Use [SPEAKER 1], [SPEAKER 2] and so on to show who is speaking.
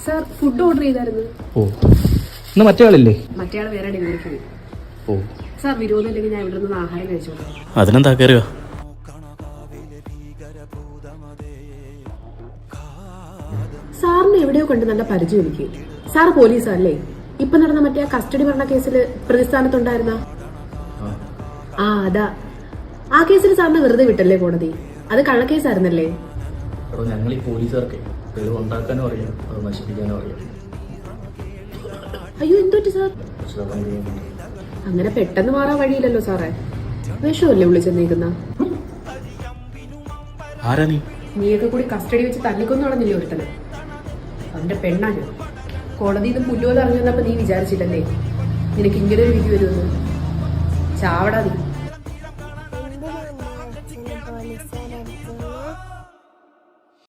[SPEAKER 1] Sir food order ചെയ്തായിരുന്നു.
[SPEAKER 2] ഓ, ഇന്ന് മറ്റേ ആളില്ലേ?
[SPEAKER 1] മറ്റേ ആൾ വേറെ ഡെലിവറിക്ക് പോയി.
[SPEAKER 2] ഓ
[SPEAKER 1] സാർ വിരോധം ഇല്ലെങ്കിൽ ഞാൻ ഇവിടെ നിന്ന് ആഹാരം കഴിച്ചോട്ടെ?
[SPEAKER 2] അതിനെന്താ കയറിയോ?
[SPEAKER 1] സാറിന് എവിടെയോ കണ്ട് നല്ല പരിചയം എനിക്ക്. സാർ പോലീസല്ലേ? ഇപ്പൊ നടന്ന മറ്റേ കസ്റ്റഡി മരണ കേസിൽ പ്രതിസ്ഥാനത്തുണ്ടായിരുന്ന? ആ അതാ. ആ കേസിൽ സാറിന് വെറുതെ വിട്ടല്ലേ കോടതി? അത് കള്ളക്കേസായിരുന്നല്ലേ?
[SPEAKER 2] ഞങ്ങൾ ഈ പോലീസുകാർക്ക് ഉണ്ടാക്കാനും അറിയാം, അത് നശിപ്പിക്കാനും അറിയാം.
[SPEAKER 1] അയ്യോ എന്തൊറ്റ സാർ, അങ്ങനെ പെട്ടെന്ന് മാറാൻ വഴിയില്ലല്ലോ സാറേ. വിഷമല്ലേ വിളിച്ചെന്നേക്കുന്ന?
[SPEAKER 2] ആരാ നീ?
[SPEAKER 1] നീയൊക്കെ കൂടി കസ്റ്റഡി വെച്ച് തല്ലിക്കൊന്നു നടന്നില്ലേ ഒരുത്തന്? അവന്റെ പെണ്ണാണ്. കോടതിയിൽ നിന്ന് പുല്ലുപോലെ ഇറങ്ങി വന്നപ്പോ നീ വിചാരിച്ചില്ലല്ലേ നിനക്ക് ഇങ്ങനെ ഒരു വിധി വരുമെന്ന്? ചാവടാ നീ.